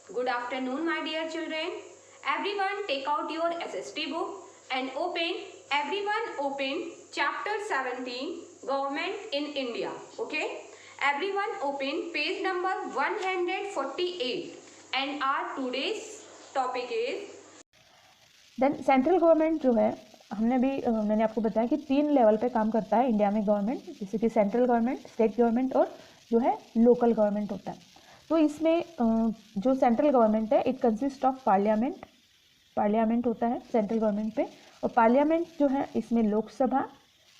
Good afternoon, my dear children. Everyone, take out your SST book and open chapter 17, Government in India. Okay? Everyone, open page number 148. And our today's topic is then central government जो है मैंने आपको बताया कि 3 level पे काम करता है इंडिया में गवर्नमेंट, जैसे कि सेंट्रल गवर्नमेंट, स्टेट गवर्नमेंट और जो है लोकल गवर्नमेंट होता है। तो इसमें जो सेंट्रल गवर्नमेंट है इट कंसिस्ट ऑफ पार्लियामेंट होता है सेंट्रल गवर्नमेंट पे, और पार्लियामेंट जो है इसमें लोकसभा,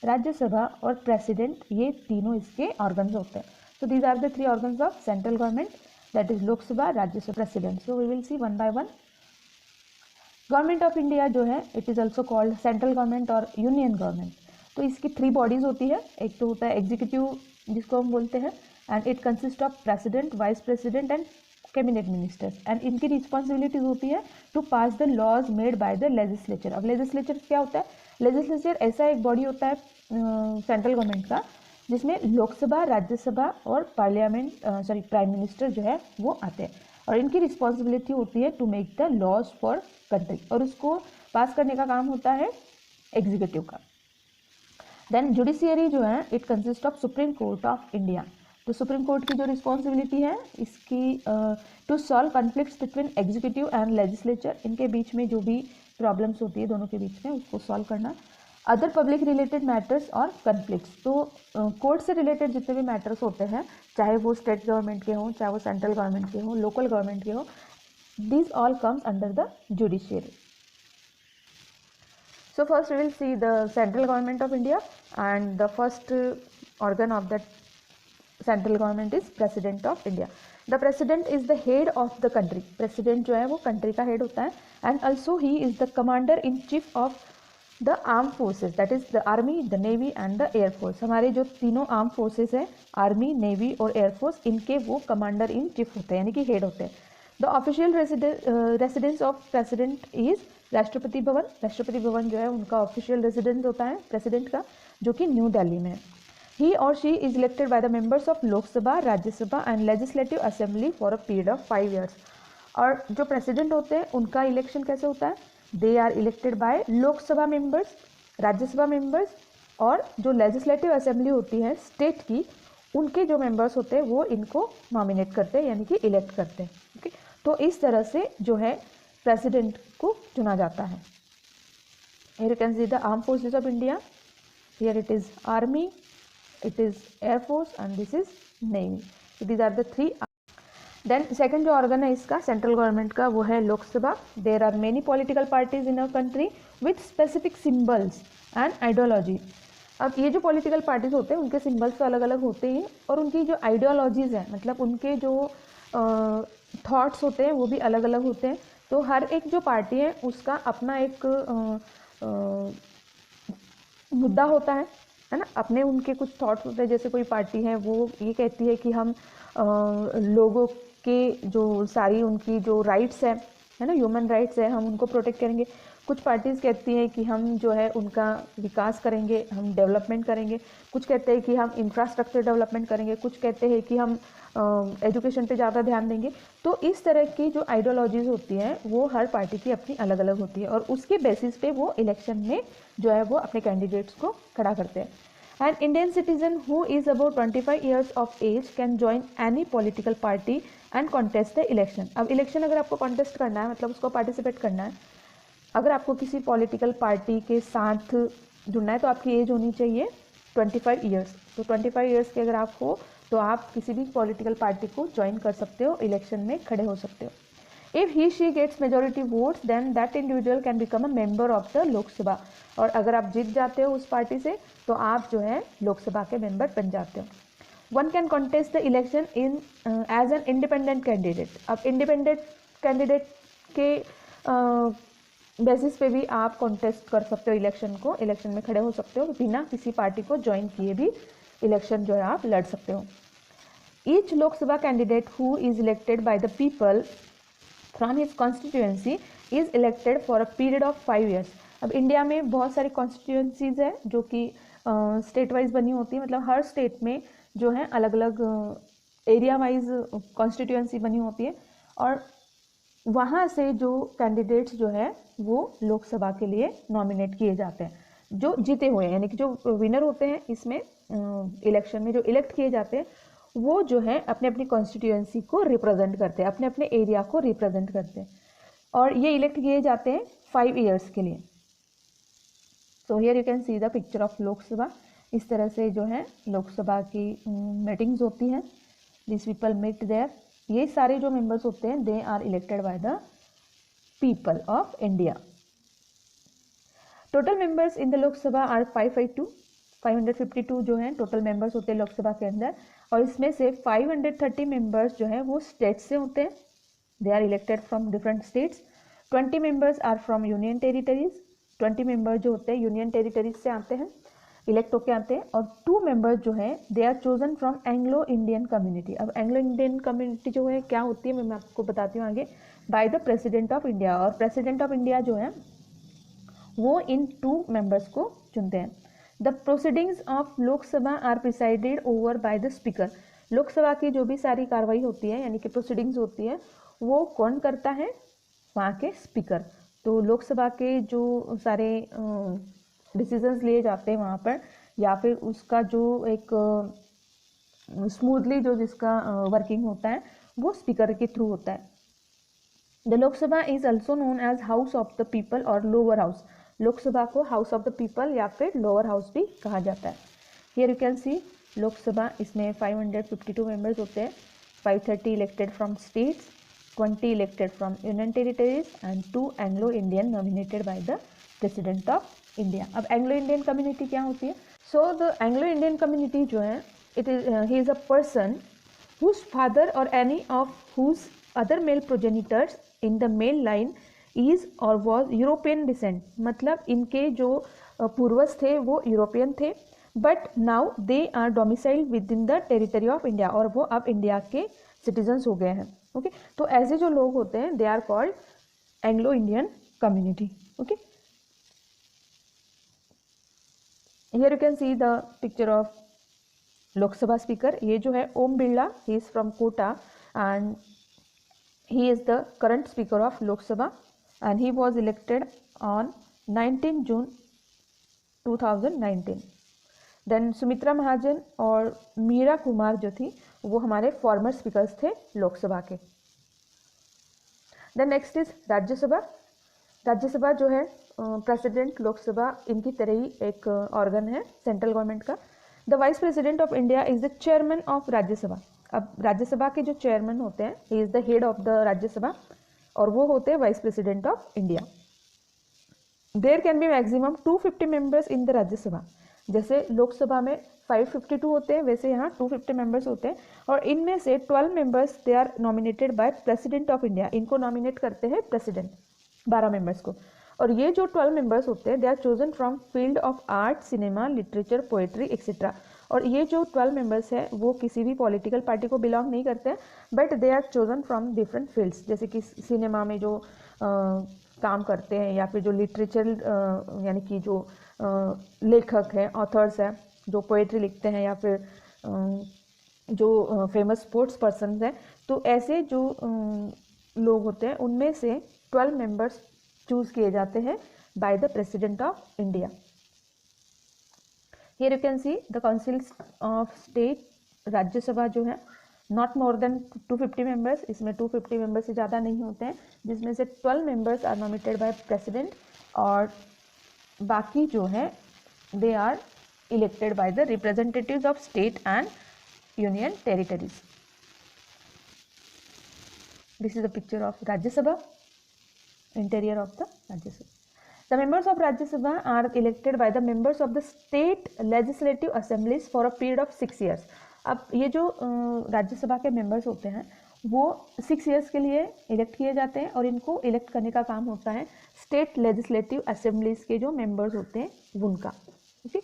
राज्यसभा और प्रेसिडेंट, ये तीनों इसके ऑर्गन्स होते हैं। So these are the 3 organs of central government, that is Lok Sabha, Rajya Sabha, president. So we will see one by one. Government of India जो है it is also called central government और यूनियन गवर्नमेंट। तो इसकी 3 बॉडीज़ होती है। एक तो होता है एग्जीक्यूटिव, जिसको हम बोलते हैं, and it consist of president, vice president and cabinet ministers, and इनकी रिस्पॉन्सिबिलिटीज होती है to pass the laws made by the legislature. अब लेजिस्लेचर क्या होता है? लेजिस्लेचर ऐसा एक बॉडी होता है सेंट्रल गवर्नमेंट का जिसमें लोकसभा, राज्यसभा और पार्लियामेंट प्राइम मिनिस्टर जो है वो आते हैं, और इनकी रिस्पॉन्सिबिलिटी होती है to make the laws for country, और उसको पास करने का काम होता है एग्जीक्यूटिव का। देन जुडिशियरी जो है it consist of supreme court of India. तो सुप्रीम कोर्ट की जो रिस्पॉन्सिबिलिटी है इसकी to solve conflicts between executive and legislature, इनके बीच में जो भी प्रॉब्लम्स होती है दोनों के बीच में उसको सॉल्व करना। अदर पब्लिक रिलेटेड मैटर्स और कन्फ्लिक्ट्स, तो कोर्ट से रिलेटेड जितने भी मैटर्स होते हैं, चाहे वो स्टेट गवर्नमेंट के हों, चाहे वो सेंट्रल गवर्नमेंट के हों, लोकल गवर्नमेंट के हों, these all comes under the judiciary. So first we will see the central government of India, and the first organ of that central government is president of India. The president is the head of the country. President जो है वो country का head होता है, and also he is the commander in chief of the armed forces, that is the army, the navy and the air force. हमारे जो तीनों armed forces हैं, army, navy और air force, इनके वो commander in chief होते हैं, यानी कि head होते हैं। The official residence of president is Rashtrapati Bhavan. Rashtrapati Bhavan जो है उनका ऑफिशियल रेसिडेंस होता है प्रेसिडेंट का, जो कि न्यू दिल्ली में है। ही और she is elected by the members of Lok Sabha, Rajya Sabha and legislative assembly for a period of 5 years। और जो प्रेसिडेंट होते हैं उनका इलेक्शन कैसे होता है? They are elected by Lok Sabha members, Rajya Sabha members, और जो लेजिस्लेटिव असेंबली होती है स्टेट की, उनके जो मेंबर्स होते हैं वो इनको नॉमिनेट करते हैं, यानी कि इलेक्ट करते हैं। ओके, तो इस तरह से जो है प्रेसिडेंट को चुना जाता है। Here you can see the arm forces of India, here it is army, it is air force and this is navy. So these are the 3। Then second जो ऑर्गन है इसका सेंट्रल गवर्नमेंट का वो है Lok Sabha. There are many political parties in a country with specific symbols and ideology. अब ये जो political parties होते हैं उनके सिंबल्स तो अलग अलग होते हैं, और उनकी जो आइडियोलॉजीज़ हैं, मतलब उनके जो थॉट्स होते हैं वो भी अलग अलग होते हैं। तो हर एक जो पार्टी है उसका अपना एक मुद्दा होता है ना, अपने उनके कुछ थॉट्स होते हैं। जैसे कोई पार्टी है वो ये कहती है कि हम लोगों के जो सारी उनकी जो राइट्स है ना, ह्यूमन राइट्स है, हम उनको प्रोटेक्ट करेंगे। कुछ पार्टीज़ कहती हैं कि हम जो है उनका विकास करेंगे, हम डेवलपमेंट करेंगे। कुछ कहते हैं कि हम इंफ्रास्ट्रक्चर डेवलपमेंट करेंगे, कुछ कहते हैं कि हम एजुकेशन पे ज़्यादा ध्यान देंगे। तो इस तरह की जो आइडियोलॉजीज़ होती हैं वो हर पार्टी की अपनी अलग अलग होती है, और उसके बेसिस पे वो इलेक्शन में जो है वो अपने कैंडिडेट्स को खड़ा करते हैं। An Indian citizen who is about 25 years of age can join any political party and contest the election. अब इलेक्शन अगर आपको कॉन्टेस्ट करना है, मतलब उसको पार्टिसिपेट करना है, अगर आपको किसी पॉलिटिकल पार्टी के साथ जुड़ना है तो आपकी एज होनी चाहिए 25 ईयर्स। तो 25 ईयर्स के अगर आप हो तो आप किसी भी पॉलिटिकल पार्टी को ज्वाइन कर सकते हो, इलेक्शन में खड़े हो सकते हो। If he she gets majority votes, then that individual can become a member of the लोक सभा। और अगर आप जीत जाते हो उस पार्टी से तो आप जो है लोकसभा के मेंबर बन जाते हो। One can contest the election in as an independent candidate. अब इंडिपेंडेंट कैंडिडेट के बेसिस पे भी आप कॉन्टेस्ट कर सकते हो इलेक्शन को, इलेक्शन में खड़े हो सकते हो, बिना किसी पार्टी को ज्वाइन किए भी इलेक्शन जो है आप लड़ सकते हो। Each Lok Sabha candidate who is elected by the people from his constituency is elected for a period of 5 years। अब इंडिया में बहुत सारी कॉन्स्टिट्यूएंसीज है जो कि स्टेट वाइज बनी होती है, मतलब हर स्टेट में जो है अलग अलग एरिया वाइज कॉन्स्टिट्यूएंसी बनी होती है, और वहाँ से जो कैंडिडेट्स जो है वो लोकसभा के लिए नॉमिनेट किए जाते हैं, जो जीते हुए हैं, यानी कि जो विनर होते हैं इसमें इलेक्शन में, जो इलेक्ट किए जाते हैं वो जो है अपने अपनी कॉन्स्टिट्यूएंसी को रिप्रेजेंट करते हैं, अपने अपने एरिया को रिप्रेजेंट करते हैं, और ये इलेक्ट किए जाते हैं 5 ईयर्स के लिए। So here you can see the picture of Lok Sabha. इस तरह से जो है लोकसभा की मीटिंग्स होती हैं, दिस पीपल मीट देयर। ये सारे जो मेंबर्स होते हैं they are elected by the people of India. Total members in the Lok Sabha are 552 जो हैं टोटल मेंबर्स होते हैं लोकसभा के अंदर, और इसमें से 530 मेंबर्स जो है वो स्टेट से होते हैं, they are elected from different states. 20 members are from union territories, 20 members जो होते हैं यूनियन टेरिटरीज से आते हैं, इलेक्ट होके आते हैं। और 2 मेंबर्स जो हैं they are chosen from Anglo Indian community. अब एंग्लो इंडियन कम्युनिटी जो है क्या होती है मैं आपको बताती हूँ आगे, by the president of India. और प्रेसिडेंट ऑफ इंडिया जो है वो इन 2 मेंबर्स को चुनते हैं। The proceedings of Lok Sabha are presided over by the speaker. Lok Sabha की जो भी सारी कार्रवाई होती है यानी कि प्रोसीडिंग्स होती है वो कौन करता है, वहाँ के स्पीकर। तो लोकसभा के जो सारे डिसीजंस लिए जाते हैं वहाँ पर, या फिर उसका जो एक स्मूथली जो जिसका वर्किंग होता है वो स्पीकर के थ्रू होता है। The Lok Sabha is also known as house of the people और लोअर हाउस। लोकसभा को हाउस ऑफ द पीपल या फिर लोअर हाउस भी कहा जाता है। हियर यू कैन सी लोकसभा, इसमें 552 मेंबर्स होते हैं, 530 elected from states, 20 elected from union territories and 2 Anglo Indian nominated by the president of India. अब एंग्लो इंडियन कम्युनिटी क्या होती है? So the Anglo Indian community जो है it is he is a person whose father or any of whose other male progenitors in the male line is or was European descent। मतलब इनके जो पूर्वज थे वो यूरोपियन थे, but now they are domiciled within the territory of India, और वो अब इंडिया के सिटीजन्स हो गए हैं। ओके, तो ऐसे जो लोग होते हैं they are called Anglo Indian community. Okay, here you can see the picture of Lok Sabha speaker. ये जो है Om Birla, he is from Kota and he is the current speaker of Lok Sabha and he was elected on 19 June 2019। Then Sumitra Mahajan और मीरा कुमार जो थी वो हमारे farmer speakers थे लोकसभा के। Then next is Rajya Sabha. Rajya Sabha जो है प्रेसिडेंट लोकसभा इनकी तरह ही एक ऑर्गन है सेंट्रल गवर्नमेंट का। The vice president of India is the chairman of Rajya Sabha. अब राज्यसभा के जो चेयरमैन होते हैं he is the head of the Rajya Sabha, और वो होते हैं vice president of India. There can be maximum 250 members in the Rajya Sabha. जैसे लोकसभा में 552 होते हैं वैसे यहाँ 250 मेंबर्स होते हैं, और इनमें से 12 members they are nominated by president of India. इनको नॉमिनेट करते हैं प्रेसिडेंट 12 मेंबर्स को, और ये जो 12 मेंबर्स होते हैं they are chosen from field of art, cinema, literature, poetry etcetera. और ये जो 12 मेंबर्स हैं वो किसी भी पॉलिटिकल पार्टी को बिलोंग नहीं करते हैं, but they are chosen from different fields. जैसे कि सिनेमा में जो काम करते हैं, या फिर जो लिटरेचर यानी कि जो लेखक हैं, ऑथर्स हैं जो पोएट्री लिखते हैं, या फिर जो फेमस स्पोर्ट्स पर्सन हैं, तो ऐसे जो लोग होते हैं उनमें से 12 मेंबर्स चूज किए जाते हैं bye the president of India. Here you can see the council of state. Rajya Sabha जो है नॉट मोर देन 250 मेंबर्स, इसमें 250 मेंबर्स से ज़्यादा नहीं होते हैं, जिसमें से 12 members are nominated by president, और बाकी जो है they are elected by the representatives of state and union territories. This is the picture of Rajya Sabha, interior of the Rajya Sabha. The members of Rajya Sabha are elected by the members of the state legislative assemblies for a period of 6 years. अब ये जो राज्यसभा के members होते हैं वो 6 years के लिए elect किए जाते हैं, और इनको इलेक्ट करने का काम होता है स्टेट लेजिस्लेटिव असेंबलीज के जो मेंबर्स होते हैं उनका। Okay,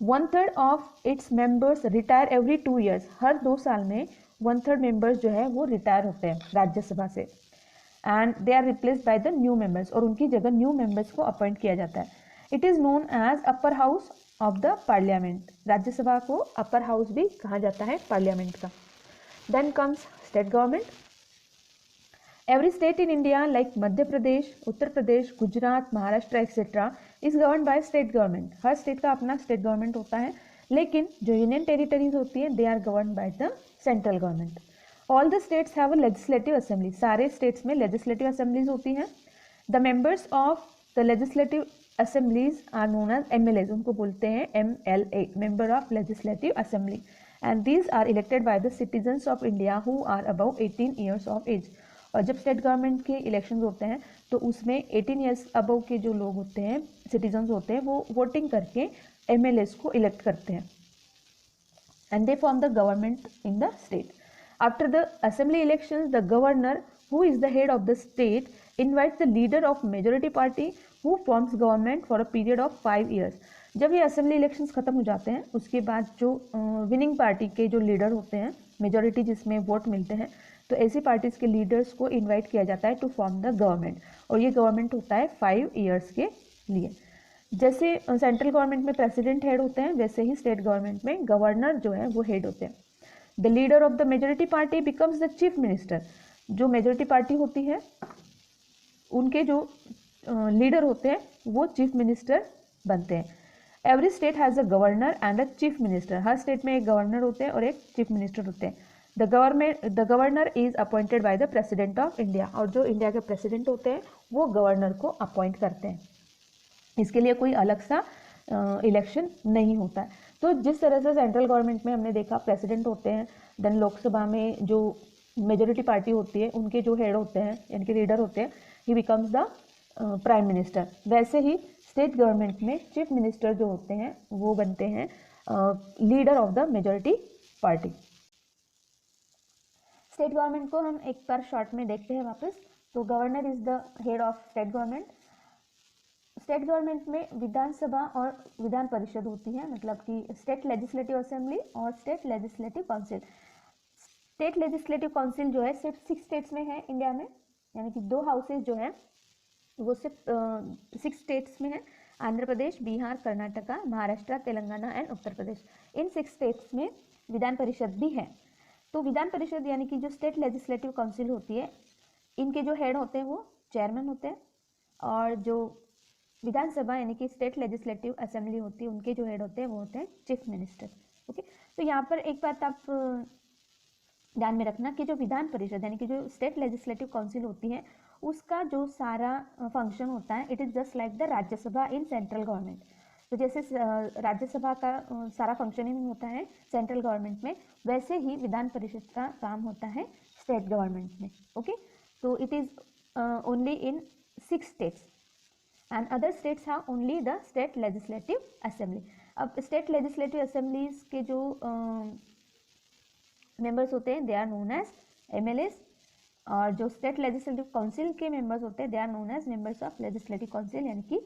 1/3 of its members retire every 2 years। हर 2 साल में 1/3 मेंबर्स जो है वो रिटायर होते हैं राज्यसभा से, and they are replaced by the new members, और उनकी जगह न्यू मेंबर्स को अपॉइंट किया जाता है। It is known as upper house of the parliament. Rajya Sabha को अपर हाउस भी कहा जाता है पार्लियामेंट का। Then comes state government. Every state in India like Madhya Pradesh, Uttar Pradesh, Gujarat, Maharashtra etc. is governed by state government. Her state का अपना state government होता है, लेकिन जो यूनियन टेरिटरीज होती हैं they are govern by the central government. All the states have a legislative assembly. सारे states में लेजिस्लेटिव असेंबलीज होती हैं. The members of the legislative assemblies are known as MLAs. उनको बोलते हैं MLA, member of legislative assembly. And these are elected by the citizens of India who are above 18 years of age. और जब state government के elections होते हैं तो उसमें 18 ईयर्स अबव के जो लोग होते हैं, सिटीजन्स होते हैं, वो वोटिंग करके MLAs को इलेक्ट करते हैं. And they form the government in the state. After the assembly elections the governor who is the head of the state invites the leader of majority party who forms government for a period of 5 years. जब ये assembly elections खत्म हो जाते हैं उसके बाद जो winning party के जो लीडर होते हैं, मेजॉरिटी जिसमें वोट मिलते हैं, तो ऐसी पार्टीज के लीडर्स को इनवाइट किया जाता है टू फॉर्म द गवर्नमेंट. और ये गवर्नमेंट होता है 5 ईयर्स के लिए. जैसे सेंट्रल गवर्नमेंट में प्रेसिडेंट हेड होते हैं, वैसे ही स्टेट गवर्नमेंट में गवर्नर जो है वो हेड होते हैं. The leader of the majority party becomes the chief minister. जो मेजॉरिटी पार्टी होती है उनके जो लीडर होते हैं वो चीफ मिनिस्टर बनते हैं. Every state has a governor and a chief minister. Her state में एक गवर्नर होते हैं और एक चीफ मिनिस्टर होते हैं. The governor is appointed by the president of India. और जो इंडिया के प्रेसिडेंट होते हैं वो गवर्नर को अपॉइंट करते हैं. इसके लिए कोई अलग सा इलेक्शन नहीं होता है. तो जिस तरह से सेंट्रल गवर्नमेंट में हमने देखा प्रेसिडेंट होते हैं, देन लोकसभा में जो मेजॉरिटी पार्टी होती है उनके जो हेड होते हैं यानी कि लीडर होते हैं, ही बिकम्स द प्राइम मिनिस्टर. वैसे ही स्टेट गवर्नमेंट में चीफ मिनिस्टर जो होते हैं वो बनते हैं leader of the majority party. State government को हम एक बार शॉर्ट में देखते हैं वापस. तो governor is the head of state government. State government में विधानसभा और विधान परिषद होती है, मतलब कि स्टेट लेजिस्लेटिव असेंबली और state legislative council. State legislative council जो है सिर्फ 6 स्टेट्स में है इंडिया में, यानी कि 2 हाउसेज जो हैं वो सिर्फ 6 स्टेट्स में है. आंध्र प्रदेश, बिहार, कर्नाटका, महाराष्ट्र, तेलंगाना एंड उत्तर प्रदेश. इन 6 स्टेट्स में विधान परिषद भी है. तो विधान परिषद यानी कि जो स्टेट लेजिस्लेटिव काउंसिल होती है, इनके जो हेड होते हैं वो चेयरमैन होते हैं. और जो विधानसभा यानी कि स्टेट लेजिस्लेटिव असेंबली होती है, उनके जो हेड होते हैं वो होते हैं चीफ मिनिस्टर. ओके, तो यहाँ पर एक बात आप ध्यान में रखना कि जो विधान परिषद यानी कि जो स्टेट लेजिस्लेटिव काउंसिल होती है उसका जो सारा फंक्शन होता है, it is just like the Rajya Sabha in central government. तो जैसे राज्यसभा का सारा फंक्शनिंग होता है सेंट्रल गवर्नमेंट में, वैसे ही विधान परिषद का काम होता है स्टेट गवर्नमेंट में. ओके, तो it is only in 6 states and other states have only the state legislative assembly. अब स्टेट लेजिस्लेटिव असेंबलीज के जो मेंबर्स होते हैं they are known as MLAs. और जो स्टेट लेजिस्लेटिव काउंसिल के मेंबर्स होते हैं they are known as members of legislative council यानी कि